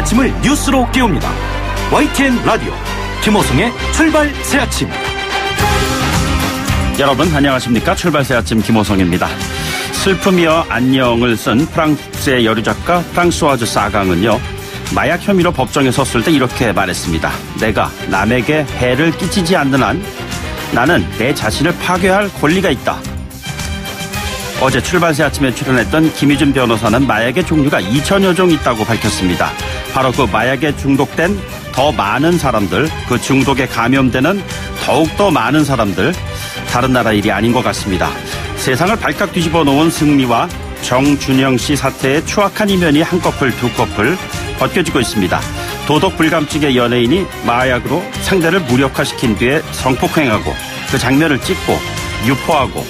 아침을 뉴스로 깨웁니다. YTN 라디오 김호성의 출발 새아침. 여러분 안녕하십니까. 출발 새아침 김호성입니다. 슬픔이여 안녕을 쓴 프랑스의 여류작가 프랑스와즈 사강은요, 마약 혐의로 법정에 섰을 때 이렇게 말했습니다. 내가 남에게 해를 끼치지 않는 한 나는 내 자신을 파괴할 권리가 있다. 어제 출발 새아침에 출연했던 김희준 변호사는 마약의 종류가 2,000여 종 있다고 밝혔습니다. 바로 그 마약에 중독된 더 많은 사람들, 그 중독에 감염되는 더욱더 많은 사람들, 다른 나라 일이 아닌 것 같습니다. 세상을 발칵 뒤집어 놓은 승리와 정준영 씨 사태의 추악한 이면이 한 커플 두 커플 벗겨지고 있습니다. 도덕 불감증의 연예인이 마약으로 상대를 무력화시킨 뒤에 성폭행하고 그 장면을 찍고 유포하고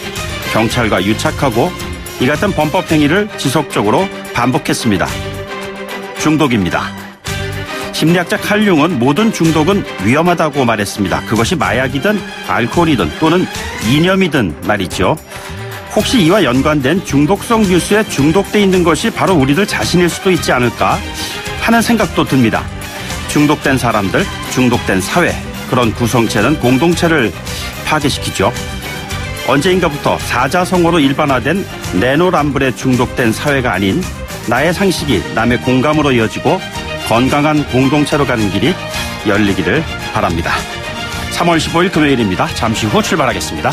경찰과 유착하고 이 같은 범법 행위를 지속적으로 반복했습니다. 중독입니다. 심리학자 칼 융은 모든 중독은 위험하다고 말했습니다. 그것이 마약이든 알코올이든 또는 이념이든 말이죠. 혹시 이와 연관된 중독성 뉴스에 중독돼 있는 것이 바로 우리들 자신일 수도 있지 않을까 하는 생각도 듭니다. 중독된 사람들, 중독된 사회, 그런 구성체는 공동체를 파괴시키죠. 언제인가부터 사자성어로 일반화된 내노람불에 중독된 사회가 아닌 나의 상식이 남의 공감으로 이어지고 건강한 공동체로 가는 길이 열리기를 바랍니다. 3월 15일 금요일입니다. 잠시 후 출발하겠습니다.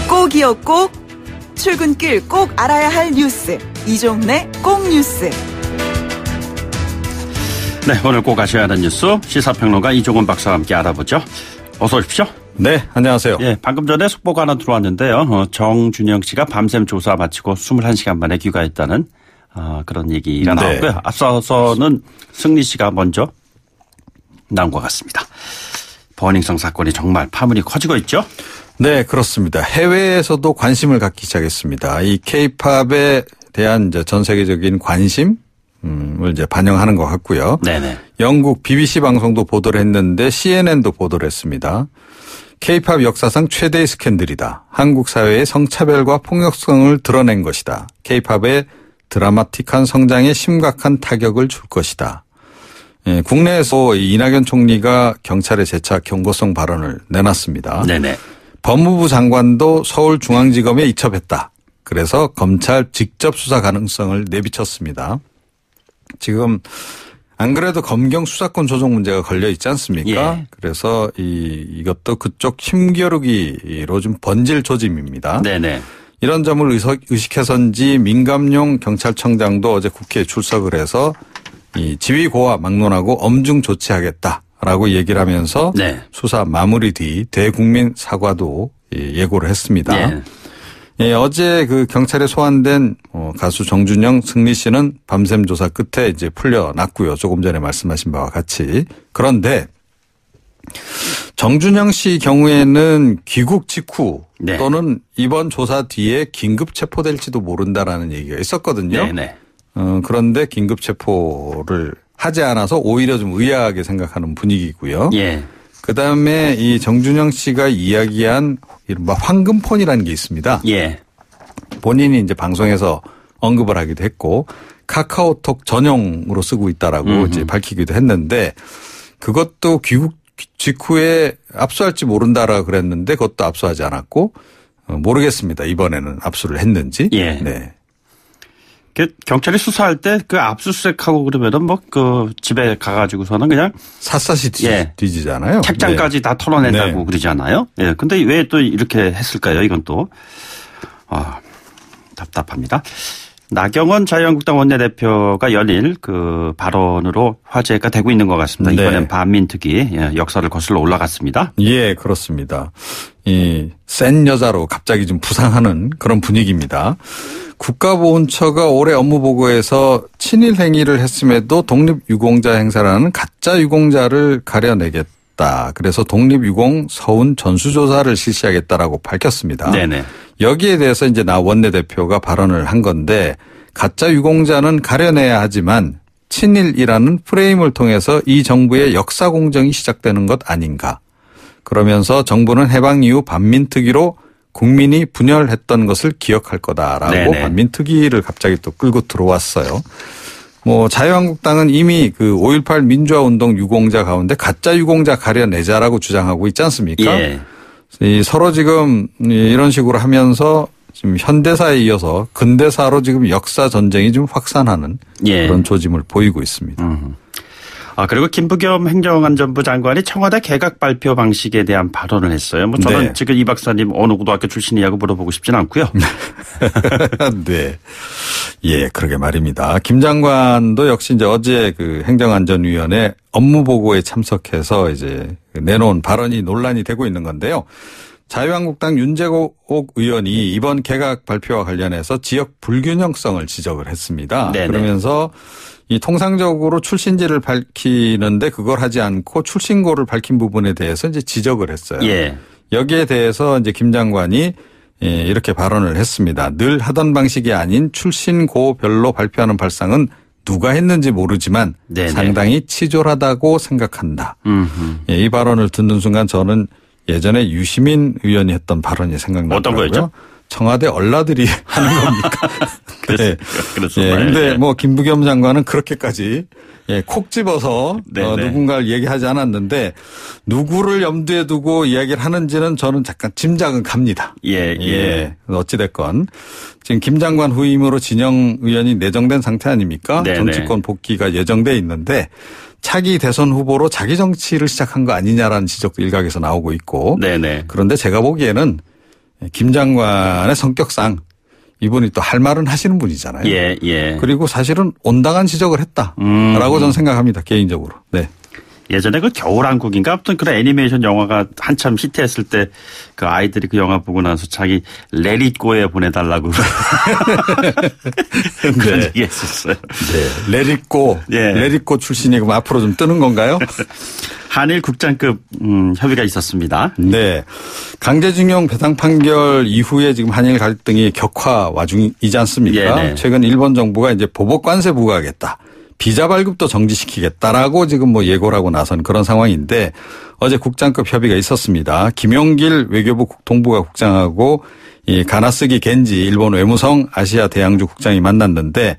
꼭이요 꼭, 출근길 꼭 알아야 할 뉴스, 이종래 꼭 뉴스. 네, 오늘 꼭 아셔야 하는 뉴스 시사평론가 이종훈 박사와 함께 알아보죠. 어서 오십시오. 네, 안녕하세요. 예, 방금 전에 속보가 하나 들어왔는데요. 정준영 씨가 밤샘 조사 마치고 21시간 만에 귀가했다는 그런 얘기가 나왔고요. 네. 앞서서는 승리 씨가 먼저 나온 것 같습니다. 버닝썬 사건이 정말 파문이 커지고 있죠? 네, 그렇습니다. 해외에서도 관심을 갖기 시작했습니다. 이 K-팝에 대한 이제 전 세계적인 관심을 이제 반영하는 것 같고요. 네네. 영국 BBC 방송도 보도를 했는데 CNN도 보도를 했습니다. K-팝 역사상 최대의 스캔들이다. 한국 사회의 성차별과 폭력성을 드러낸 것이다. K-팝의 드라마틱한 성장에 심각한 타격을 줄 것이다. 예, 국내에서 이낙연 총리가 경찰에 재차 경고성 발언을 내놨습니다. 네네. 법무부 장관도 서울중앙지검에 이첩했다. 그래서 검찰 직접 수사 가능성을 내비쳤습니다. 지금 안 그래도 검경 수사권 조정 문제가 걸려 있지 않습니까? 예. 그래서 이것도 그쪽 힘겨루기로 좀 번질 조짐입니다. 네네. 이런 점을 의식해서인지 민감용 경찰청장도 어제 국회에 출석을 해서 이 지휘 고하 막론하고 엄중 조치하겠다라고 얘기를 하면서 네. 수사 마무리 뒤 대국민 사과도 예고를 했습니다. 예. 예, 어제 그 경찰에 소환된 가수 정준영, 승리 씨는 밤샘 조사 끝에 이제 풀려났고요. 조금 전에 말씀하신 바와 같이. 그런데 정준영 씨 경우에는 귀국 직후 네. 또는 이번 조사 뒤에 긴급 체포될지도 모른다라는 얘기가 있었거든요. 네네. 그런데 긴급 체포를 하지 않아서 오히려 좀 의아하게 생각하는 분위기고요. 예. 그다음에 이 정준영 씨가 이야기한 이른바 황금폰이라는 게 있습니다. 예. 본인이 이제 방송에서 언급을 하기도 했고 카카오톡 전용으로 쓰고 있다라고 이제 밝히기도 했는데 그것도 귀국 직후에 압수할지 모른다라 그랬는데 그것도 압수하지 않았고 모르겠습니다. 이번에는 압수를 했는지. 예. 네. 경찰이 수사할 때 그 압수수색하고 그러면은 뭐 그 집에 가가지고서는 그냥 샅샅이 예. 뒤지잖아요. 책장까지 네. 다 털어낸다고 네. 그러잖아요. 예. 근데 왜 또 이렇게 했을까요? 이건 또. 답답합니다. 나경원 자유한국당 원내대표가 연일 그 발언으로 화제가 되고 있는 것 같습니다. 네. 이번엔 반민특위 역사를 거슬러 올라갔습니다. 예, 그렇습니다. 이 센 여자로 갑자기 좀 부상하는 그런 분위기입니다. 국가보훈처가 올해 업무보고에서 친일 행위를 했음에도 독립유공자 행사라는 가짜 유공자를 가려내겠다. 그래서 독립유공 서운 전수조사를 실시하겠다라고 밝혔습니다. 네네. 여기에 대해서 이제 나 원내대표가 발언을 한 건데 가짜 유공자는 가려내야 하지만 친일이라는 프레임을 통해서 이 정부의 역사 공정이 시작되는 것 아닌가. 그러면서 정부는 해방 이후 반민특위로 국민이 분열했던 것을 기억할 거다라고 네네. 반민특위를 갑자기 또 끌고 들어왔어요. 뭐 자유한국당은 이미 그 5.18 민주화 운동 유공자 가운데 가짜 유공자 가려내자라고 주장하고 있지 않습니까? 예. 이 서로 지금 이런 식으로 하면서 지금 현대사에 이어서 근대사로 지금 역사 전쟁이 좀 확산하는 예. 그런 조짐을 보이고 있습니다. 그리고 김부겸 행정안전부 장관이 청와대 개각 발표 방식에 대한 발언을 했어요. 뭐 저는 네. 지금 이 박사님 어느 고등학교 출신이냐고 물어보고 싶진 않고요. 네. 예, 그러게 말입니다. 김 장관도 역시 이제 어제 그 행정안전위원회 업무보고에 참석해서 이제 내놓은 발언이 논란이 되고 있는 건데요. 자유한국당 윤재옥 의원이 이번 개각 발표와 관련해서 지역 불균형성을 지적을 했습니다. 네네. 그러면서 이 통상적으로 출신지를 밝히는데 그걸 하지 않고 출신고를 밝힌 부분에 대해서 이제 지적을 했어요. 예. 여기에 대해서 이제 김 장관이 이렇게 발언을 했습니다. 늘 하던 방식이 아닌 출신고별로 발표하는 발상은 누가 했는지 모르지만 네네. 상당히 치졸하다고 생각한다. 이 발언을 듣는 순간 저는 예전에 유시민 의원이 했던 발언이 생각나더라고요. 어떤 거였죠? 청와대 얼라들이 하는 겁니까? 네. 그렇습니다. 예, 근데 뭐 김부겸 장관은 그렇게까지 콕 집어서 누군가를 얘기하지 않았는데 누구를 염두에 두고 이야기를 하는지는 저는 잠깐 짐작은 갑니다. 예. 어찌됐건 지금 김 장관 후임으로 진영 의원이 내정된 상태 아닙니까? 네네. 정치권 복귀가 예정돼 있는데 차기 대선 후보로 자기 정치를 시작한 거 아니냐라는 지적도 일각에서 나오고 있고. 네네. 그런데 제가 보기에는 김 장관의 성격상 이분이 또 할 말은 하시는 분이잖아요. 예. 그리고 사실은 온당한 지적을 했다라고 저는 생각합니다. 개인적으로. 네. 예전에 그 겨울왕국인가 아무튼 그런 애니메이션 영화가 한참 히트했을 때 그 아이들이 그 영화 보고 나서 자기 레릿고에 보내달라고 그런 네. 얘기 했었어요. 네. 레릿고. 예. 레릿고 출신이 그럼 앞으로 좀 뜨는 건가요? 한일 국장급 협의가 있었습니다. 네. 강제징용 배상 판결 이후에 지금 한일 갈등이 격화 와중이지 않습니까? 네네. 최근 일본 정부가 이제 보복 관세 부과하겠다. 비자 발급도 정지시키겠다라고 지금 뭐 예고를 하고 나선 그런 상황인데 어제 국장급 협의가 있었습니다. 김용길 외교부 국통부가 국장하고 이 가나스기 겐지 일본 외무성 아시아 대양주 국장이 만났는데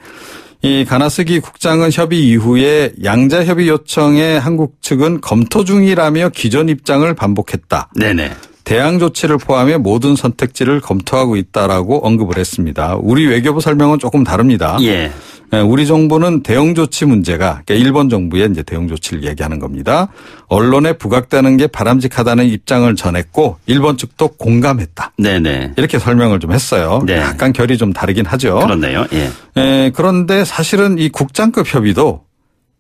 이 가나스기 국장은 협의 이후에 양자 협의 요청에 한국 측은 검토 중이라며 기존 입장을 반복했다. 네네. 대항 조치를 포함해 모든 선택지를 검토하고 있다라고 언급을 했습니다. 우리 외교부 설명은 조금 다릅니다. 예. 우리 정부는 대응 조치 문제가 그러니까 일본 정부의 이제 대응 조치를 얘기하는 겁니다. 언론에 부각되는 게 바람직하다는 입장을 전했고 일본 측도 공감했다. 네네. 이렇게 설명을 좀 했어요. 네. 약간 결이 좀 다르긴 하죠. 그렇네요. 예. 그런데 사실은 이 국장급 협의도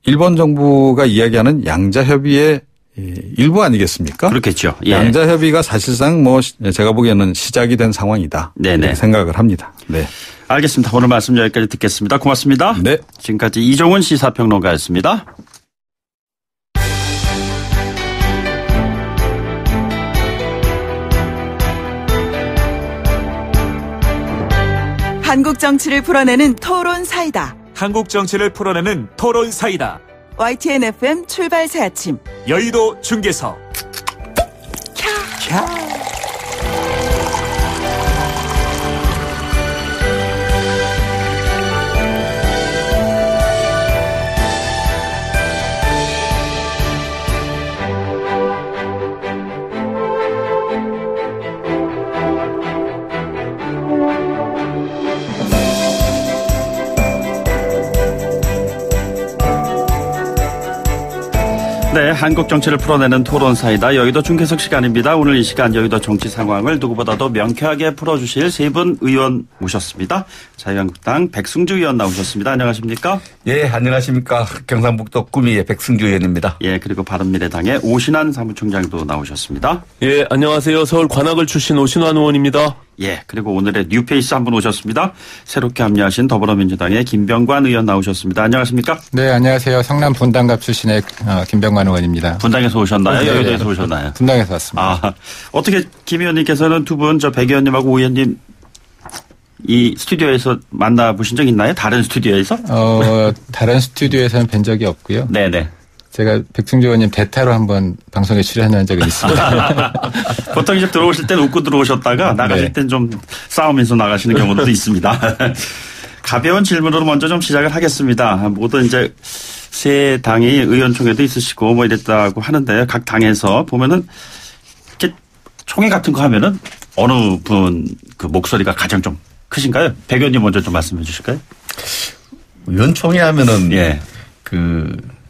일본 정부가 이야기하는 양자 협의의 일부 아니겠습니까? 그렇겠죠. 예. 양자 협의가 사실상 뭐 제가 보기에는 시작이 된 상황이다. 네네. 이렇게 생각을 합니다. 네. 알겠습니다. 오늘 말씀 여기까지 듣겠습니다. 고맙습니다. 네. 지금까지 이종훈 시사평론가였습니다. 한국 정치를 풀어내는 토론 사이다. 한국 정치를 풀어내는 토론 사이다. YTN FM 출발 새 아침. 여의도 중계석. 네, 한국 정치를 풀어내는 토론 사이다. 여의도 중계석 시간입니다. 오늘 이 시간 여의도 정치 상황을 누구보다도 명쾌하게 풀어주실 세 분 의원 모셨습니다. 자유한국당 백승주 의원 나오셨습니다. 안녕하십니까? 예, 안녕하십니까. 경상북도 구미의 백승주 의원입니다. 예, 그리고 바른미래당의 오신환 사무총장도 나오셨습니다. 예, 안녕하세요. 서울 관악을 출신 오신환 의원입니다. 예, 그리고 오늘의 뉴페이스 한 분 오셨습니다. 새롭게 합류하신 더불어민주당의 김병관 의원 나오셨습니다. 안녕하십니까? 네, 안녕하세요. 성남 분당갑 출신의 김병관 의원입니다. 분당에서 오셨나요? 네, 여의도에서 네. 오셨나요? 분당에서 왔습니다. 어떻게 김 의원님께서는 두 분, 저 백 의원님하고 오 의원님 이 스튜디오에서 만나보신 적 있나요? 다른 스튜디오에서? 다른 스튜디오에서는 뵌 적이 없고요. 네네. 제가 백승주 의원님 대타로 한번 방송에 출연한 적은 있습니다. 보통 이제 들어오실 때는 웃고 들어오셨다가 나가실 네. 땐 좀 싸우면서 나가시는 경우도 있습니다. 가벼운 질문으로 먼저 좀 시작을 하겠습니다. 모두 이제 새 당이 의원총회도 있으시고 뭐 이랬다고 하는데 각 당에서 보면은 이렇게 총회 같은 거 하면은 어느 분 그 목소리가 가장 좀 크신가요? 백 의원님 먼저 좀 말씀해 주실까요? 의원총회 하면은 예.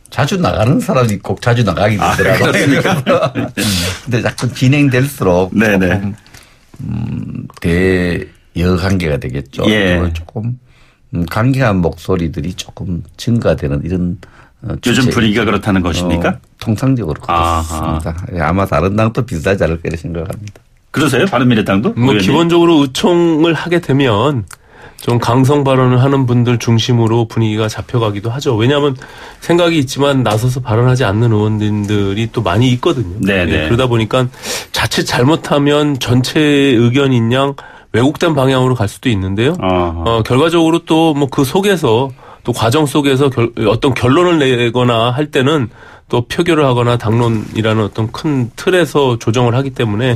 자주 나가는 사람이 꼭 자주 나가게 되더라고요. 그렇습니까? 근데 자꾸 진행될수록 네네. 조금 대여 관계가 되겠죠. 예. 조금 강경한 목소리들이 조금 증가되는 이런 요즘 분위기가 그렇다는 것입니까? 통상적으로 그렇습니다. 아마 다른 당도 비슷하지 않을까 이런 생각합니다. 그러세요? 바른미래당도? 뭐 의원님? 기본적으로 의총을 하게 되면 좀 강성 발언을 하는 분들 중심으로 분위기가 잡혀가기도 하죠. 왜냐하면 생각이 있지만 나서서 발언하지 않는 의원들이 또 많이 있거든요. 네네. 예, 그러다 보니까 자칫 잘못하면 전체의 의견인 양 왜곡된 방향으로 갈 수도 있는데요. 결과적으로 또 뭐 그 속에서 또 과정 속에서 어떤 결론을 내거나 할 때는 또 표결을 하거나 당론이라는 어떤 큰 틀에서 조정을 하기 때문에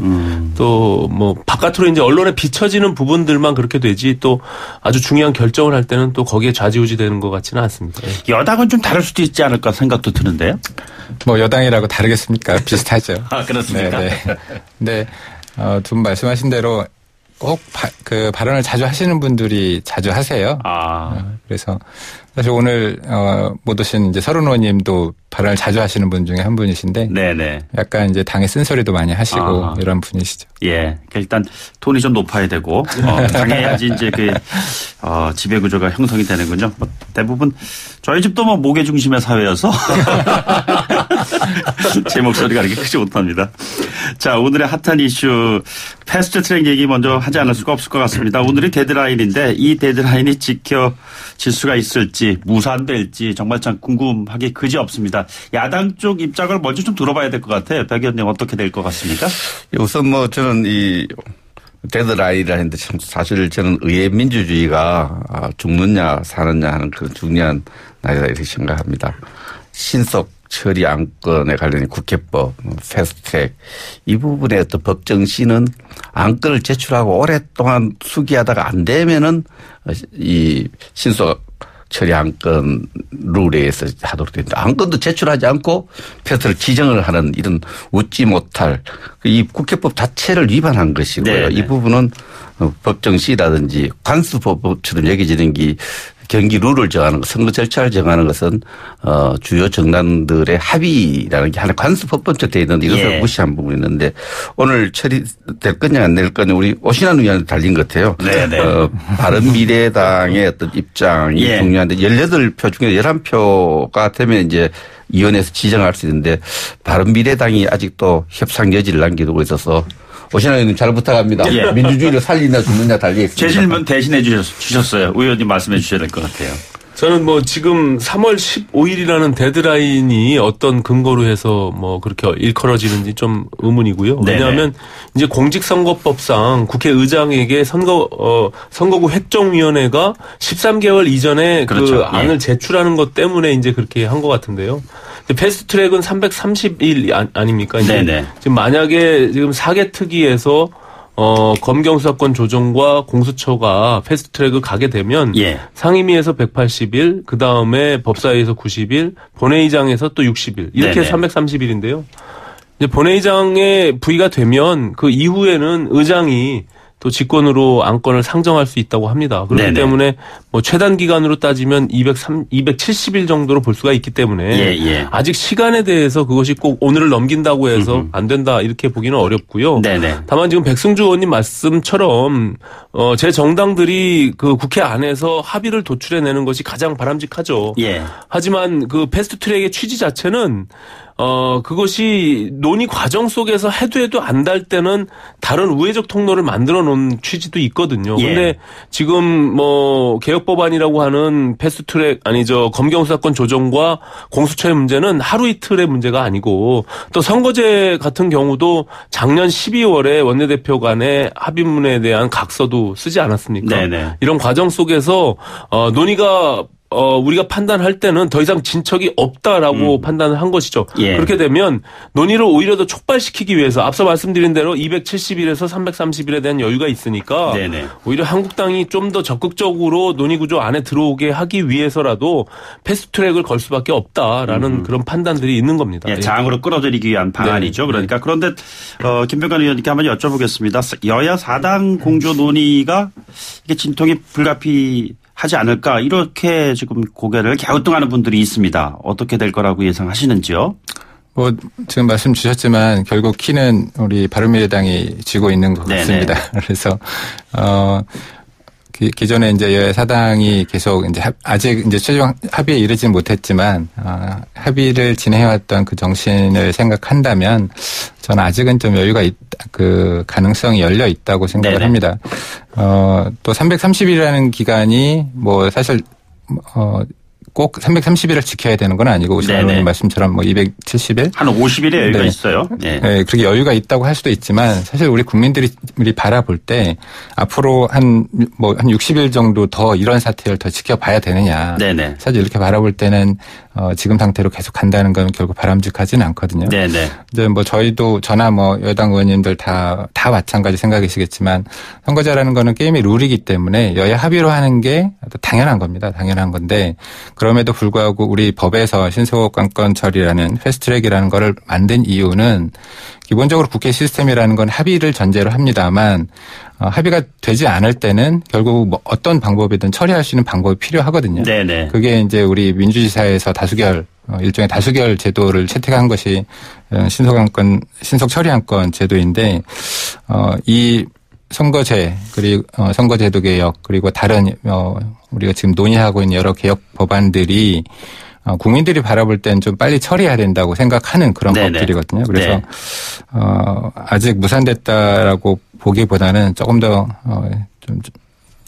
또 뭐 바깥으로 이제 언론에 비춰지는 부분들만 그렇게 되지 또 아주 중요한 결정을 할 때는 또 거기에 좌지우지 되는 것 같지는 않습니다. 여당은 좀 다를 수도 있지 않을까 생각도 드는데요. 뭐 여당이라고 다르겠습니까? 비슷하죠. 아, 그렇습니까? 네네. 근데 두 분 말씀하신 대로 꼭 그 발언을 자주 하시는 분들이 자주 하세요. 그래서 사실 오늘 못 오신 이제 서른 의원님도 발언을 자주 하시는 분 중에 한 분이신데, 네네. 약간 이제 당의 쓴소리도 많이 하시고 이런 분이시죠. 예, 일단 톤이 좀 높아야 되고 강해야지 이제 그 지배 구조가 형성이 되는군요. 뭐 대부분 저희 집도 뭐 모계 중심의 사회여서 제 목소리가 그렇게 크지 못합니다. 자, 오늘의 핫한 이슈 패스트트랙 얘기 먼저 하지 않을 수가 없을 것 같습니다. 오늘이 데드라인인데 이 데드라인이 지켜질 수가 있을지 무산될지 정말 참 궁금하기 그지없습니다. 야당 쪽 입장을 먼저 좀 들어봐야 될 것 같아요. 백 의원님 어떻게 될 것 같습니까? 우선 뭐 저는 이 데드라인이라 했는데 참 사실 저는 의회 민주주의가 죽느냐 사느냐 하는 그런 중요한 날이다 이렇게 생각합니다. 신속 처리 안건에 관련된 국회법, 패스트트랙 이 부분에 어떤 법 정신은 안건을 제출하고 오랫동안 수기하다가 안 되면은 이 신속 처리 안건 룰에 의해서 하도록 됩니다. 안건도 제출하지 않고 패스트를 지정을 하는 이런 웃지 못할 이 국회법 자체를 위반한 것이고요. 네네. 이 부분은 법정시라든지 관수법처럼 여겨지는 게 경기 룰을 정하는 것, 선거 절차를 정하는 것은 주요 정당들의 합의라는 게 하나 관수법본적 되어 있는데 이것을 무시한 부분이 있는데 오늘 처리될 거냐 안 될 거냐 우리 오신환 의원한테 달린 것 같아요. 바른미래당의 어떤 입장이 중요한데 18표 중에 11표가 되면 이제 위원회에서 지정할 수 있는데 바른미래당이 아직도 협상 여지를 남기고 있어서 오신환 의원님 잘 부탁합니다. 예. 민주주의를 살리냐 죽느냐 달리겠습니다. 제 질문 대신해 주셨어요. 의원님 말씀해 주셔야 될 것 같아요. 저는 뭐 지금 3월 15일이라는 데드라인이 어떤 근거로 해서 뭐 그렇게 일컬어지는지 좀 의문이고요. 왜냐하면 이제 공직선거법상 국회의장에게 선거구 획정위원회가 13개월 이전에 그렇죠. 그 안을 제출하는 것 때문에 이제 그렇게 한 것 같은데요. 패스트트랙은 330일 아닙니까? 이제 지금 만약에 지금 4개 특위에서 검경수사권 조정과 공수처가 패스트트랙을 가게 되면 상임위에서 180일, 그 다음에 법사위에서 90일, 본회의장에서 또 60일 이렇게 해서 330일인데요. 이제 본회의장에 부의가 되면 그 이후에는 의장이 또 직권으로 안건을 상정할 수 있다고 합니다. 그렇기 때문에 뭐 최단 기간으로 따지면 270일 정도로 볼 수가 있기 때문에 아직 시간에 대해서 그것이 꼭 오늘을 넘긴다고 해서 안 된다 이렇게 보기는 어렵고요. 다만 지금 백승주 의원님 말씀처럼 제 정당들이 그 국회 안에서 합의를 도출해내는 것이 가장 바람직하죠. 하지만 그 패스트트랙의 취지 자체는 그것이 논의 과정 속에서 해도 안 달 때는 다른 우회적 통로를 만들어 놓은 취지도 있거든요. 근데 지금 뭐 개혁 법안이라고 하는 패스트트랙 검경수사권 조정과 공수처의 문제는 하루 이틀의 문제가 아니고 또 선거제 같은 경우도 작년 12월에 원내대표 간의 합의문에 대한 각서도 쓰지 않았습니까? 네네. 이런 과정 속에서 논의가 우리가 판단할 때는 더 이상 진척이 없다라고 판단을 한 것이죠. 그렇게 되면 논의를 오히려 더 촉발시키기 위해서 앞서 말씀드린 대로 270일에서 330일에 대한 여유가 있으니까 오히려 한국당이 좀 더 적극적으로 논의 구조 안에 들어오게 하기 위해서라도 패스트트랙을 걸 수밖에 없다라는 그런 판단들이 있는 겁니다. 장으로 끌어들이기 위한 방안이죠. 그러니까 그런데 김병관 의원님께 한번 여쭤보겠습니다. 여야 4당 공조 논의가 이게 진통이 불가피하지 않을까 이렇게 지금 고개를 갸우뚱하는 분들이 있습니다. 어떻게 될 거라고 예상하시는지요? 뭐 지금 말씀 주셨지만 결국 키는 우리 바른미래당이 쥐고 있는 것 같습니다. 그래서 기존에 이제 여야 사당이 계속 이제 아직 이제 최종 합의에 이르지는 못했지만 합의를 진행해왔던 그 정신을 생각한다면 저는 아직은 좀 여유가 그 가능성이 열려 있다고 생각을 합니다. 또 330일이라는 기간이 뭐 사실 꼭 330일을 지켜야 되는 건 아니고 오시는 말씀처럼 뭐 270일 한 50일의 여유가 있어요. 그렇게 여유가 있다고 할 수도 있지만 사실 우리 국민들이 바라볼 때 앞으로 한 60일 정도 더 이런 사태를 더 지켜봐야 되느냐. 사실 이렇게 바라볼 때는 지금 상태로 계속 간다는 건 결국 바람직하지는 않거든요. 이제 뭐 저희도 저나 뭐 여당 의원님들 다 마찬가지 생각이시겠지만 선거제라는 거는 게임의 룰이기 때문에 여야 합의로 하는 게 당연한 겁니다. 당연한 건데 그럼에도 불구하고 우리 법에서 신속관건 처리라는 패스트트랙이라는 거를 만든 이유는 기본적으로 국회 시스템이라는 건 합의를 전제로 합니다만 합의가 되지 않을 때는 결국 뭐 어떤 방법이든 처리할 수 있는 방법이 필요하거든요. 그게 이제 우리 민주지사에서 일종의 다수결 제도를 채택한 것이 신속 처리안건 제도인데 이 선거제 그리고 선거제도 개혁 그리고 다른 우리가 지금 논의하고 있는 여러 개혁 법안들이 국민들이 바라볼 땐 좀 빨리 처리해야 된다고 생각하는 그런 법들이거든요. 그래서 아직 무산됐다라고 보기보다는 조금 더 좀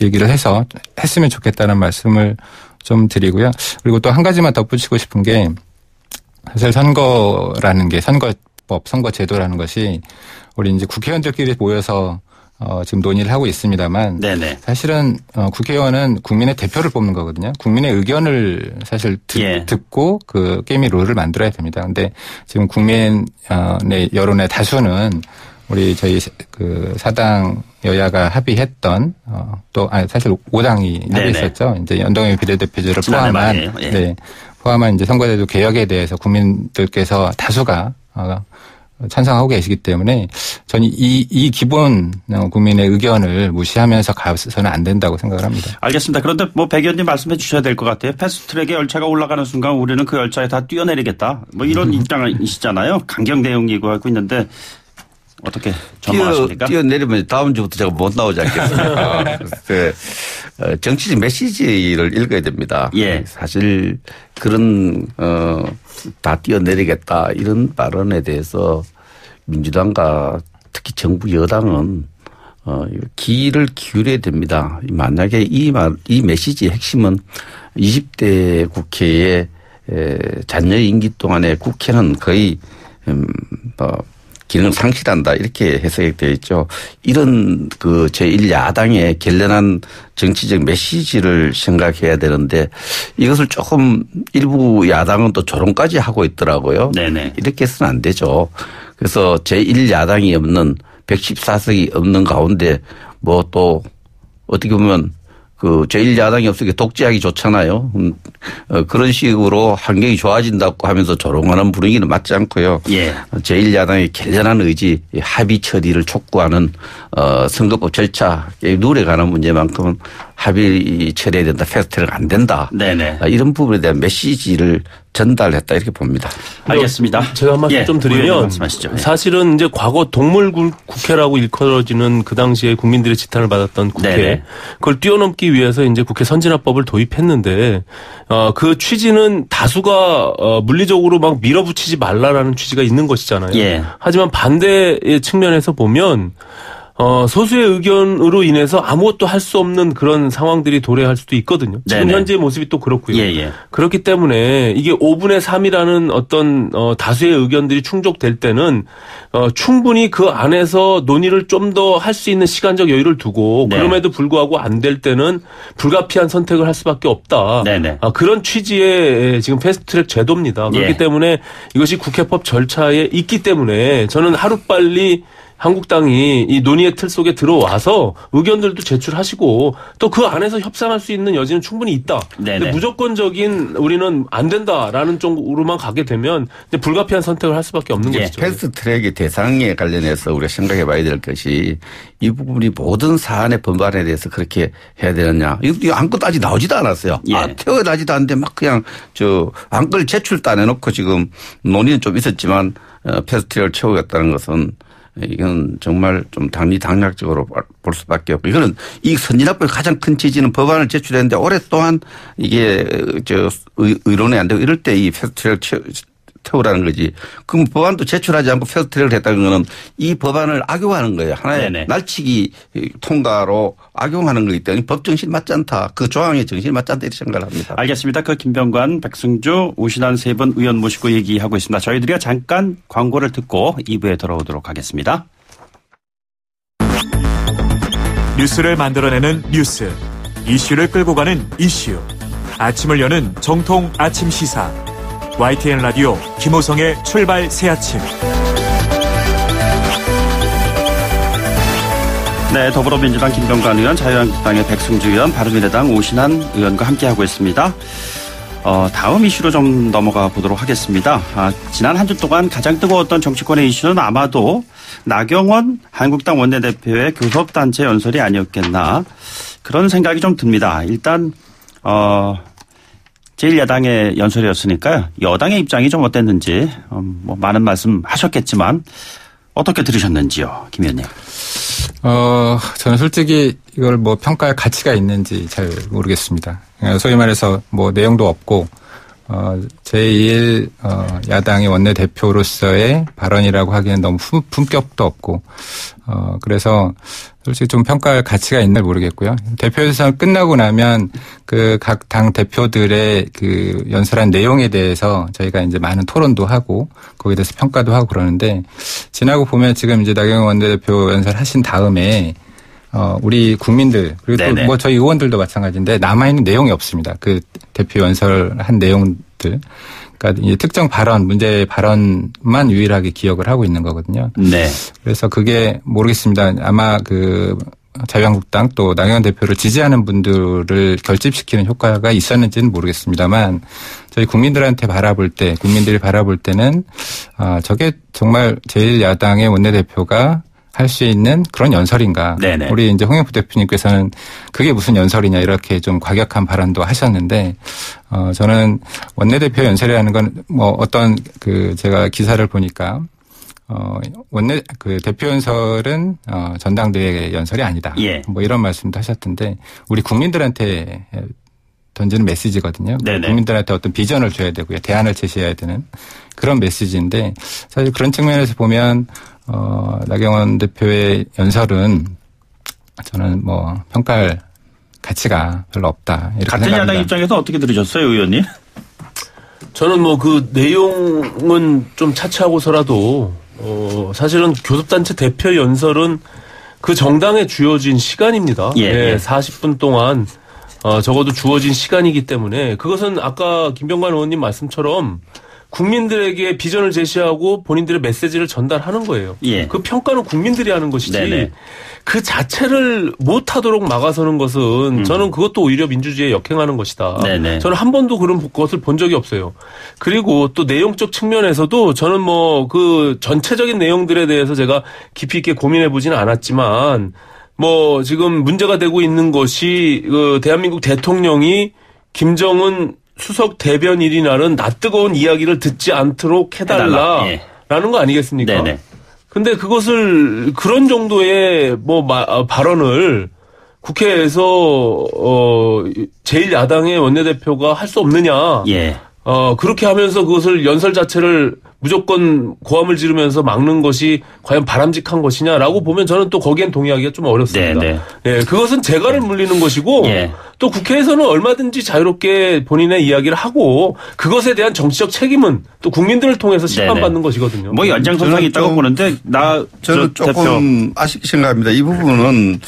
얘기를 해서 했으면 좋겠다는 말씀을 좀 드리고요. 그리고 또 한 가지만 덧붙이고 싶은 게 사실 선거라는 게 선거법, 선거제도라는 것이 우리 이제 국회의원들끼리 모여서 지금 논의를 하고 있습니다만 사실은 국회의원은 국민의 대표를 뽑는 거거든요. 국민의 의견을 사실 듣고 그 게임의 룰을 만들어야 됩니다. 그런데 지금 국민의 여론의 다수는 우리 저희 그 사당 여야가 합의했던 사실 5당이 합의했었죠. 이제 연동형 비례대표제를 포함한 이제 선거제도 개혁에 대해서 국민들께서 다수가 찬성하고 계시기 때문에 저는 이 기본 국민의 의견을 무시하면서 가서는 안 된다고 생각을 합니다. 알겠습니다. 그런데 뭐 백 의원님 말씀해 주셔야 될 것 같아요. 패스트트랙의 열차가 올라가는 순간 우리는 그 열차에 다 뛰어내리겠다. 뭐 이런 입장이시잖아요. 강경 대응 예고하고 있는데 어떻게 전망하십니까? 뛰어내리면 다음 주부터 제가 못 나오지 않겠습니까? 정치적 메시지를 읽어야 됩니다. 사실 그런 다 뛰어내리겠다 이런 발언에 대해서 민주당과 특히 정부 여당은 기를 기울여야 됩니다. 만약에 이 메시지의 핵심은 20대 국회의 잔여 임기 동안에 국회는 거의 기능 상실한다 이렇게 해석되어 있죠. 이런 그 제1야당의 결연한 정치적 메시지를 생각해야 되는데 이것을 조금 일부 야당은 또 조롱까지 하고 있더라고요. 이렇게 해서는 안 되죠. 그래서 제1야당이 없는 114석이 없는 가운데 뭐 또 어떻게 보면 그 제1야당이 없으니까 독재하기 좋잖아요. 그런 식으로 환경이 좋아진다고 하면서 조롱하는 분위기는 맞지 않고요. 제1야당의 결연한 의지, 합의 처리를 촉구하는 선거법 절차, 룰에 관한 문제만큼은 합의 처리해야 된다. 패스트트랙 안 된다. 네네. 이런 부분에 대한 메시지를 전달했다 이렇게 봅니다. 알겠습니다. 제가 한 말씀 좀 드리면 말씀하시죠. 사실은 이제 과거 동물국회라고 일컬어지는 그 당시에 국민들의 지탄을 받았던 국회 네네. 그걸 뛰어넘기 위해서 이제 국회 선진화법을 도입했는데 그 취지는 다수가 물리적으로 막 밀어붙이지 말라라는 취지가 있는 것이잖아요. 예. 하지만 반대의 측면에서 보면 소수의 의견으로 인해서 아무것도 할 수 없는 그런 상황들이 도래할 수도 있거든요. 지금 네네. 현재의 모습이 또 그렇고요. 예. 그렇기 때문에 이게 5분의 3이라는 어떤 다수의 의견들이 충족될 때는 충분히 그 안에서 논의를 좀 더 할 수 있는 시간적 여유를 두고 네. 그럼에도 불구하고 안 될 때는 불가피한 선택을 할 수밖에 없다. 네네. 그런 취지의 지금 패스트트랙 제도입니다. 그렇기 예. 때문에 이것이 국회법 절차에 있기 때문에 저는 하루빨리 한국당이 이 논의의 틀 속에 들어와서 의견들도 제출하시고 또 그 안에서 협상할 수 있는 여지는 충분히 있다. 근데 무조건적인 우리는 안 된다라는 쪽으로만 가게 되면 이제 불가피한 선택을 할 수밖에 없는 것이죠. 패스트트랙의 대상에 관련해서 우리가 생각해 봐야 될 것이 이 부분이 모든 사안의 법안에 대해서 그렇게 해야 되느냐. 이거 안건 아직 나오지도 않았어요. 예. 태어나지도 않는데 막 그냥 안건 제출도 안 해놓고 지금 논의는 좀 있었지만 패스트트랙을 채우겠다는 것은 이건 정말 좀 당리당략적으로 볼 수밖에 없고 이거는 이 선진화법의 가장 큰 취지는 법안을 제출했는데 오랫동안 이게 의논이 안 되고 이럴 때 이 패스트트랙을 태우라는 거지. 그럼 법안도 제출하지 않고 패스트트랙을 했다는 거는 이 법안을 악용하는 거예요. 하나의 네네. 날치기 통과로 악용하는 거기 때문에 법 정신 맞지 않다. 그 조항의 정신이 맞지 않다 이렇게 생각을 합니다. 알겠습니다. 김병관, 백승주, 오신환 세 분 의원 모시고 얘기하고 있습니다. 저희들이 잠깐 광고를 듣고 2부에 돌아오도록 하겠습니다. 뉴스를 만들어내는 뉴스, 이슈를 끌고 가는 이슈, 아침을 여는 정통 아침 시사, YTN 라디오 김호성의 출발 새아침. 네, 더불어민주당 김병관 의원, 자유한국당의 백승주 의원, 바른미래당 오신환 의원과 함께하고 있습니다. 다음 이슈로 좀 넘어가 보도록 하겠습니다. 지난 한 주 동안 가장 뜨거웠던 정치권의 이슈는 아마도 나경원 한국당 원내대표의 교섭단체 연설이 아니었겠나 그런 생각이 좀 듭니다. 일단 제1야당의 연설이었으니까요. 여당의 입장이 좀 어땠는지 뭐 많은 말씀 하셨겠지만 어떻게 들으셨는지요, 김 의원님. 저는 솔직히 이걸 뭐 평가할 가치가 있는지 잘 모르겠습니다. 소위 말해서 뭐 내용도 없고 제1 야당의 원내대표로서의 발언이라고 하기에는 너무 품격도 없고 그래서 솔직히 좀 평가할 가치가 있는지 모르겠고요. 대표연설 끝나고 나면 그 각 당 대표들의 그 연설한 내용에 대해서 저희가 이제 많은 토론도 하고 거기에 대해서 평가도 하고 그러는데 지나고 보면 지금 이제 나경원 원내대표 연설하신 다음에 우리 국민들 그리고 또 뭐 저희 의원들도 마찬가지인데 남아있는 내용이 없습니다. 그 대표 연설한 내용들. 그러니까 이제 특정 발언, 문제 발언만 유일하게 기억을 하고 있는 거거든요. 네. 그래서 그게 모르겠습니다. 아마 그 자유한국당 또 나경원 대표를 지지하는 분들을 결집시키는 효과가 있었는지는 모르겠습니다만 저희 국민들한테 바라볼 때, 국민들이 바라볼 때는 저게 정말 제1야당의 원내대표가 할 수 있는 그런 연설인가. 네네. 우리 이제 홍영표 대표님께서는 그게 무슨 연설이냐 이렇게 좀 과격한 발언도 하셨는데, 저는 원내대표 연설이라는 건 뭐 어떤 그 제가 기사를 보니까, 그 대표 연설은 전당대회 연설이 아니다. 예. 뭐 이런 말씀도 하셨던데, 우리 국민들한테 던지는 메시지거든요. 네네. 국민들한테 어떤 비전을 줘야 되고요. 대안을 제시해야 되는 그런 메시지인데, 사실 그런 측면에서 보면, 나경원 대표의 연설은 저는 뭐 평가할 가치가 별로 없다. 이렇게 같은 생각합니다. 야당 입장에서 어떻게 들으셨어요, 의원님? 저는 뭐 그 내용은 좀 차치하고서라도 사실은 교섭단체 대표 연설은 그 정당에 주어진 시간입니다. 예. 40분 동안 적어도 주어진 시간이기 때문에 그것은 아까 김병관 의원님 말씀처럼 국민들에게 비전을 제시하고 본인들의 메시지를 전달하는 거예요. 예. 그 평가는 국민들이 하는 것이지 네네. 그 자체를 못하도록 막아서는 것은 저는 그것도 오히려 민주주의에 역행하는 것이다. 네네. 저는 한 번도 그런 것을 본 적이 없어요. 그리고 또 내용적 측면에서도 저는 뭐 그 전체적인 내용들에 대해서 제가 깊이 있게 고민해 보지는 않았지만 뭐 지금 문제가 되고 있는 것이 그 대한민국 대통령이 김정은 수석 대변인이 나는 낯뜨거운 이야기를 듣지 않도록 해달라라는 거 아니겠습니까? 네네. 근데 그것을 그런 정도의 뭐 발언을 국회에서 제1야당의 원내대표가 할 수 없느냐? 예. 그렇게 하면서 그것을 연설 자체를 무조건 고함을 지르면서 막는 것이 과연 바람직한 것이냐라고 보면 저는 또 거기엔 동의하기가 좀 어렵습니다. 네네. 예, 그것은 재갈을 물리는 것이고 예. 또 국회에서는 얼마든지 자유롭게 본인의 이야기를 하고 그것에 대한 정치적 책임은 또 국민들을 통해서 심판받는 것이거든요. 뭐 연장선상이 있다고 보는데 저는 조금 아쉽게 생각합니다. 이 부분은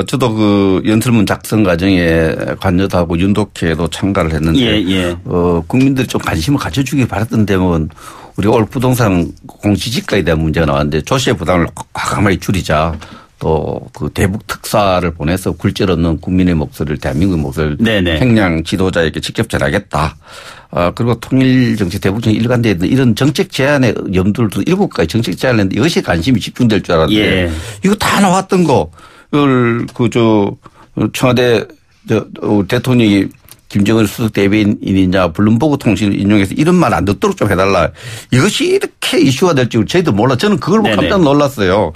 저도 그 연설문 작성 과정에 관여도 하고 윤독회도 참가를 했는데 국민들이 좀 관심을 가져주길 바랐던 데는 우리가 올 부동산 공시지가에 대한 문제가 나왔는데 조세의 부담을 과감하게 줄이자. 또 그 대북 특사를 보내서 굴절 없는 국민의 목소리를 대한민국의 목소리를 행량 지도자에게 직접 전하겠다. 그리고 통일정책 대북정책 일관되어 있는 이런 정책 제안의 염두를 7가지 정책 제안을 했는데 이것이 관심이 집중될 줄 알았는데 이거 다 나왔던 거 이걸 청와대 대통령이 김정은 수석 대변인이냐 블룸버그 통신을 인용해서 이런 말 안 듣도록 좀 해달라. 이것이 이렇게 이슈가 될 줄 저희도 몰라. 저는 그걸 보고 깜짝 놀랐어요.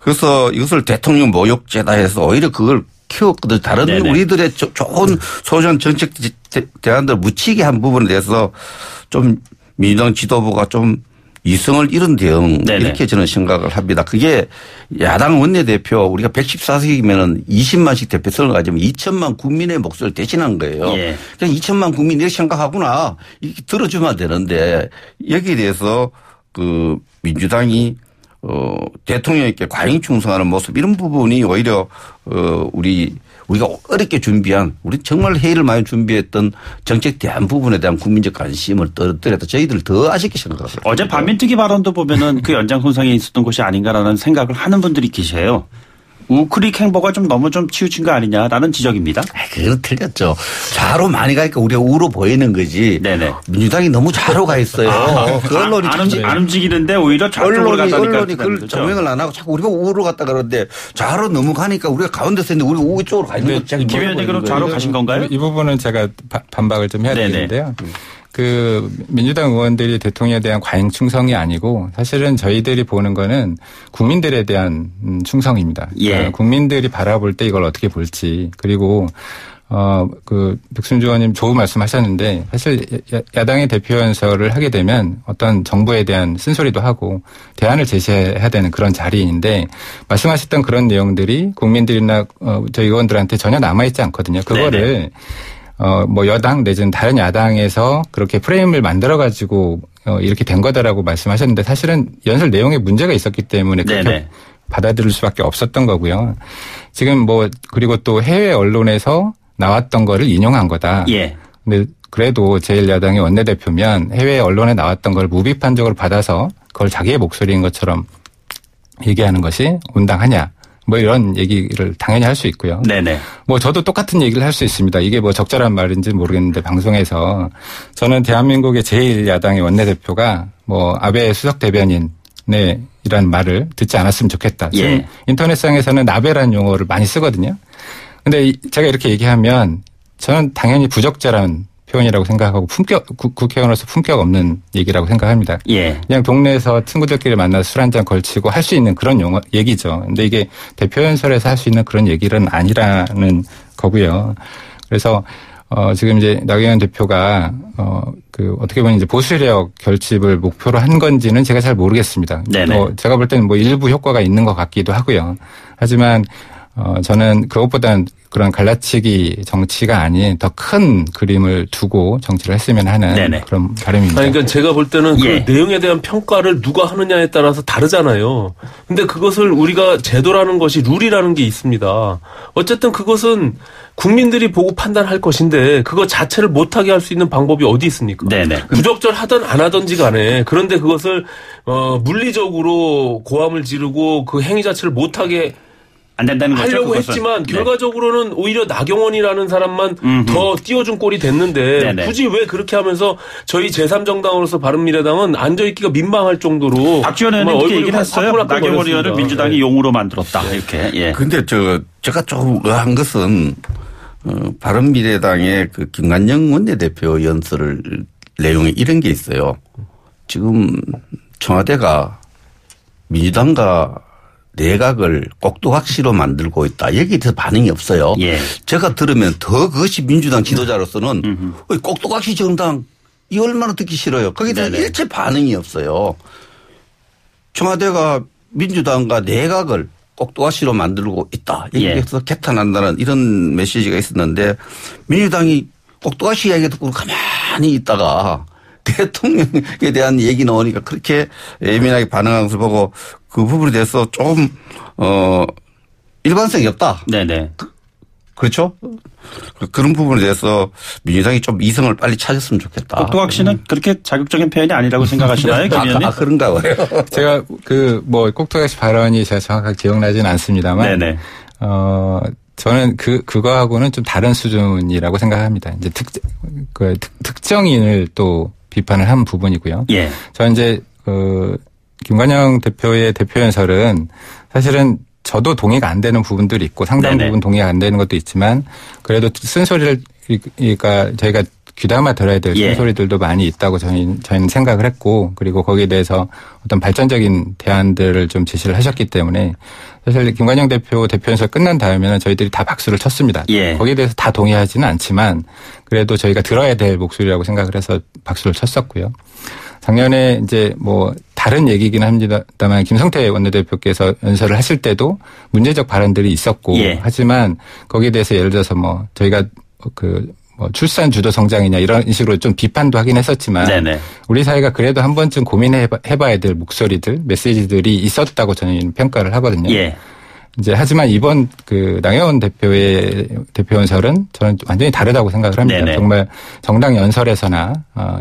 그래서 이것을 대통령 모욕죄다 해서 오히려 그걸 키웠거든요. 다른 우리들의 좋은 소소한 정책 대안들을 묻히게 한 부분에 대해서 좀 민주당 지도부가 좀 이성을 잃은 대응 이렇게 저는 생각을 합니다. 그게 야당 원내대표 우리가 114석이면 20만씩 대표성을 가지면 2천만 국민의 목소리를 대신한 거예요. 그냥 2천만 국민이 이렇게 생각하구나 이렇게 들어주면 되는데 여기에 대해서 그 민주당이 대통령에게 과잉 충성하는 모습 이런 부분이 오히려 우리가 어렵게 준비한 우리 정말 회의를 많이 준비했던 정책 대안 부분에 대한 국민적 관심을 떨어뜨렸다. 저희들 더 아쉽게 생각합니다. 어제 반민특위 발언도 보면은 그 연장선상에 있었던 것이 아닌가라는 생각을 하는 분들이 계세요. 우크릭 행보가 너무 치우친 거 아니냐라는 지적입니다. 그건 틀렸죠. 좌로 많이 가니까 우리가 우로 보이는 거지. 네네. 민주당이 너무 좌로 가 있어요. 그 언론이 안 움직이는데 오히려 좌쪽으로 갔다니까. 언론이 그걸 조명을 안 하고 자꾸 우리가 우로 갔다 그러는데 좌로 너무 가니까 우리가 가운데서 있는데 우리가 우쪽으로 가 있는 거죠. 김 의원님 그럼 좌로 가신 건가요? 이 부분은 제가 반박을 좀 해야 되는데요. 그 민주당 의원들이 대통령에 대한 과잉 충성이 아니고 사실은 저희들이 보는 거는 국민들에 대한 충성입니다. 그러니까 국민들이 바라볼 때 이걸 어떻게 볼지 그리고 그 백순주 의원님 좋은 말씀하셨는데 사실 야당의 대표 연설을 하게 되면 어떤 정부에 대한 쓴소리도 하고 대안을 제시해야 되는 그런 자리인데 말씀하셨던 그런 내용들이 국민들이나 저희 의원들한테 전혀 남아있지 않거든요. 그거를 뭐 여당 내지는 다른 야당에서 그렇게 프레임을 만들어가지고 이렇게 된 거다라고 말씀하셨는데 사실은 연설 내용에 문제가 있었기 때문에 그렇게 받아들일 수밖에 없었던 거고요. 지금 그리고 또 해외 언론에서 나왔던 거를 인용한 거다. 근데 그래도 제1야당의 원내대표면 해외 언론에 나왔던 걸 무비판적으로 받아서 그걸 자기의 목소리인 것처럼 얘기하는 것이 온당하냐. 이런 얘기를 당연히 할 수 있고요. 저도 똑같은 얘기를 할 수 있습니다. 이게 적절한 말인지 모르겠는데 방송에서 저는 대한민국의 제1야당의 원내대표가 아베 수석 대변인의 이란 말을 듣지 않았으면 좋겠다. 지금 인터넷상에서는 아베라는 용어를 많이 쓰거든요. 근데 제가 이렇게 얘기하면 저는 당연히 부적절한 표현이라고 생각하고 국회의원으로서 품격 없는 얘기라고 생각합니다. 그냥 동네에서 친구들끼리 만나서 술 한잔 걸치고 할 수 있는 그런 얘기죠. 근데 이게 대표 연설에서 할 수 있는 그런 얘기는 아니라는 거고요. 그래서 지금 이제 나경원 대표가 어떻게 보면 이제 보수력 결집을 목표로 한 건지는 제가 잘 모르겠습니다. 제가 볼 때는 일부 효과가 있는 것 같기도 하고요. 하지만 저는 그것보다는 그런 갈라치기 정치가 아닌 더 큰 그림을 두고 정치를 했으면 하는 그런 바람입니다. 그러니까 제가 볼 때는 그 내용에 대한 평가를 누가 하느냐에 따라서 다르잖아요. 근데 그것을 우리가 제도라는 것이 룰이라는 게 있습니다. 어쨌든 그것은 국민들이 보고 판단할 것인데 그거 자체를 못하게 할 수 있는 방법이 어디 있습니까? 부적절하든 안 하든지 간에 그런데 그것을 물리적으로 고함을 지르고 그 행위 자체를 못하게 안 된다는 거죠. 하려고 그것은. 했지만 결과적으로는 오히려 나경원이라는 사람만 더 띄워준 꼴이 됐는데 네네. 굳이 왜 그렇게 하면서 저희 제3정당으로서 바른미래당은 앉아있기가 민망할 정도로 박지원 의원은 그렇게 얘기를 했어요. 나경원 의원을 민주당이 용으로 만들었다. 이렇게. 예. 근데 제가 조금 의아한 것은 바른미래당의 그 김관영 원내대표 연설을 내용에 이런 게 있어요. 지금 청와대가 민주당과 내각을 꼭두각시로 만들고 있다. 여기에 대해서 반응이 없어요. 예. 제가 들으면 더 그것이 민주당 지도자로서는 꼭두각시 정당 이 얼마나 듣기 싫어요. 거기에 대해서 일체 반응이 없어요. 청와대가 민주당과 내각을 꼭두각시로 만들고 있다. 여기에서 개탄한다는 이런 메시지가 있었는데 민주당이 꼭두각시 이야기 듣고 가만히 있다가 대통령에 대한 얘기 나오니까 그렇게 예민하게 반응하는 것을 보고 그 부분에 대해서 좀 일관성이 없다. 네네. 그렇죠? 그런 부분에 대해서 민주당이 좀 이성을 빨리 찾았으면 좋겠다. 꼭두각 씨는 그렇게 자극적인 표현이 아니라고 생각하시나요? 그런가 봐요. 제가 꼭두각 씨 발언이 제가 정확하게 기억나지는 않습니다만. 네네. 저는 그거하고는 좀 다른 수준이라고 생각합니다. 이제 특정인을 또 비판을 한 부분이고요. 예. 저는 이제 김관영 대표의 대표 연설은 사실은 저도 동의가 안 되는 부분들이 있고 상당 부분 동의가 안 되는 것도 있지만 그래도 쓴소리를 그러니까 저희가 귀담아 들어야 될 쓴소리들도 많이 있다고 저희는 생각을 했고 그리고 거기에 대해서 어떤 발전적인 대안들을 좀 제시를 하셨기 때문에 사실 김관영 대표 연설 끝난 다음에는 저희들이 다 박수를 쳤습니다. 예. 거기에 대해서 다 동의하지는 않지만 그래도 저희가 들어야 될 목소리라고 생각을 해서 박수를 쳤었고요. 작년에 이제 다른 얘기긴 합니다만 김성태 원내대표께서 연설을 하실 때도 문제적 발언들이 있었고 하지만 거기에 대해서 예를 들어서 저희가 출산 주도 성장이냐 이런 식으로 좀 비판도 하긴 했었지만 우리 사회가 그래도 한 번쯤 고민해봐야 될 목소리들, 메시지들이 있었다고 저는 평가를 하거든요. 이제 하지만 이번 나경원 대표의 대표 연설은 저는 완전히 다르다고 생각을 합니다. 정말 정당 연설에서나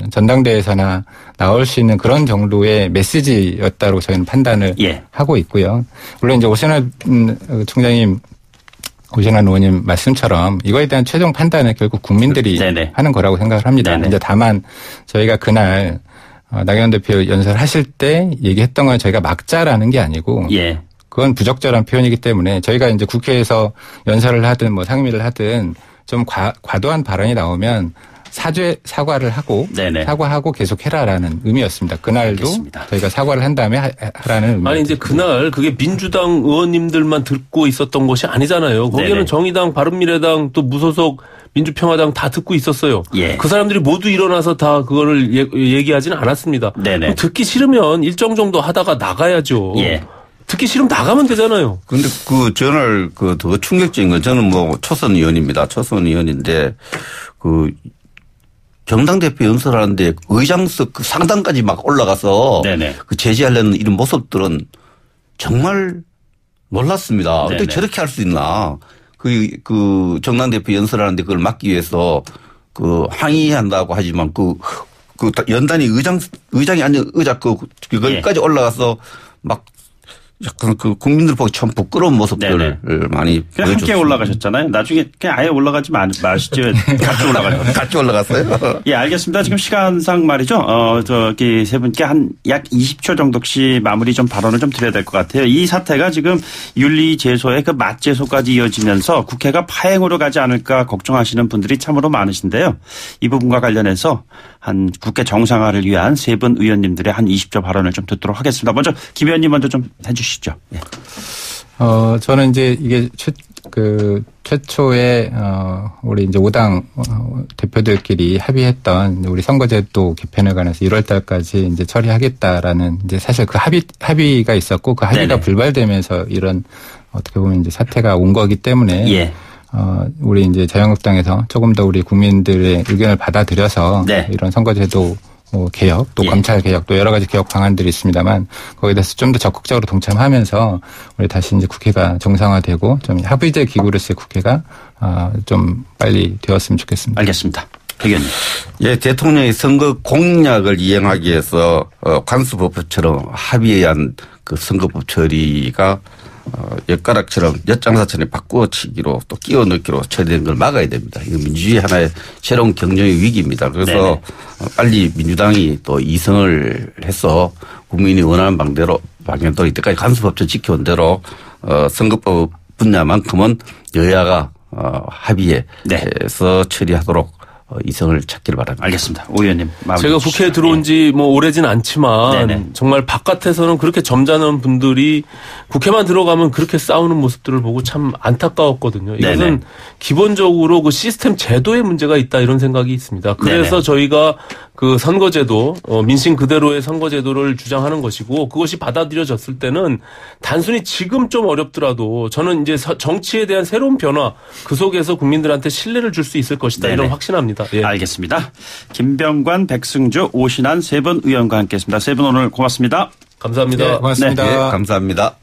전당대회에서나 나올 수 있는 그런 정도의 메시지였다고 저희는 판단을 하고 있고요. 물론 이제 오신환 의원님 말씀처럼 이거에 대한 최종 판단은 결국 국민들이 하는 거라고 생각을 합니다. 이제 다만 저희가 그날 나경원 대표 연설하실 때 얘기했던 건 저희가 막자라는 게 아니고 그건 부적절한 표현이기 때문에 저희가 이제 국회에서 연설을 하든 상임위를 하든 좀 과도한 발언이 나오면 사과를 하고 사과하고 계속 해라라는 의미였습니다. 그날도 알겠습니다. 저희가 사과를 한 다음에 하라는 의미. 아니 이제 그날 그게 민주당 의원님들만 듣고 있었던 것이 아니잖아요. 거기는 정의당, 바른미래당 또 무소속 민주평화당 다 듣고 있었어요. 그 사람들이 모두 일어나서 다 그거를 얘기하지는 않았습니다. 듣기 싫으면 일정 정도 하다가 나가야죠. 듣기 싫으면 나가면 되잖아요. 근데 저날 더 충격적인 건 저는 초선 의원입니다. 초선 의원인데 정당 대표 연설하는데 의장석 상단까지 막 올라가서 제지하려는 이런 모습들은 정말 놀랐습니다. 어떻게 저렇게 할 수 있나. 정당 대표 연설하는데 그걸 막기 위해서 항의한다고 하지만 연단이 의장이 앉은 의자 그걸까지 올라가서 막 약간 국민들 보기 참 부끄러운 모습들을 많이 보여줬습니다. 함께 올라가셨잖아요. 나중에 그냥 아예 올라가지 마시죠. 같이 올라가셨어요. 같이 올라갔어요? 예, 알겠습니다. 지금 시간상 말이죠. 세 분께 한 약 20초 정도씩 마무리 발언을 드려야 될 것 같아요. 이 사태가 지금 윤리제소의 맞제소까지 이어지면서 국회가 파행으로 가지 않을까 걱정하시는 분들이 참으로 많으신데요. 이 부분과 관련해서 한 국회 정상화를 위한 세 분 의원님들의 한 20초 발언을 듣도록 하겠습니다. 먼저 김 의원님 먼저 해주시죠. 저는 이제 이게 최초에 우리 이제 5당 대표들끼리 합의했던 우리 선거제도 개편에 관해서 1월 달까지 이제 처리하겠다라는 이제 사실 그 합의가 있었고 그 합의가 불발되면서 이런 어떻게 보면 이제 사태가 온 거기 때문에 우리 이제 자유한국당에서 조금 더 우리 국민들의 의견을 받아들여서 이런 선거제도 개혁, 또 검찰 개혁, 또 여러 가지 개혁 방안들이 있습니다만 거기에 대해서 좀 더 적극적으로 동참하면서 우리 다시 이제 국회가 정상화되고 좀 합의제 기구로서의 국회가 좀 빨리 되었으면 좋겠습니다. 알겠습니다. 의견님. 예, 대통령이 선거 공약을 이행하기 위해서 관수법처럼 합의한 선거법 처리가 엿가락처럼 엿장사처럼 바꾸어치기로 또 끼워넣기로 처리된 걸 막아야 됩니다. 이거 민주주의 하나의 새로운 경쟁의 위기입니다. 그래서 빨리 민주당이 또 이성을 해서 국민이 원하는 방향대로 이때까지 간수법전 지켜온 대로 선거법 분야만큼은 여야가 합의해서 처리하도록 이성을 찾기를 바랍니다. 알겠습니다. 오 의원님. 제가 국회에 들어온 지 뭐 오래진 않지만 정말 바깥에서는 그렇게 점잖은 분들이 국회만 들어가면 그렇게 싸우는 모습들을 보고 참 안타까웠거든요. 이것은 기본적으로 그 시스템 제도에 문제가 있다 이런 생각이 있습니다. 그래서 저희가 그 선거제도, 민심 그대로의 선거제도를 주장하는 것이고 그것이 받아들여졌을 때는 단순히 지금 좀 어렵더라도 저는 이제 정치에 대한 새로운 변화 그 속에서 국민들한테 신뢰를 줄 수 있을 것이다 이런 확신합니다. 예. 알겠습니다. 김병관, 백승주, 오신환 세 분 의원과 함께했습니다. 세 분 오늘 고맙습니다. 감사합니다. 네, 고맙습니다. 네, 감사합니다.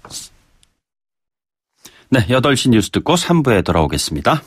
네, 8시 뉴스 듣고 3부에 돌아오겠습니다.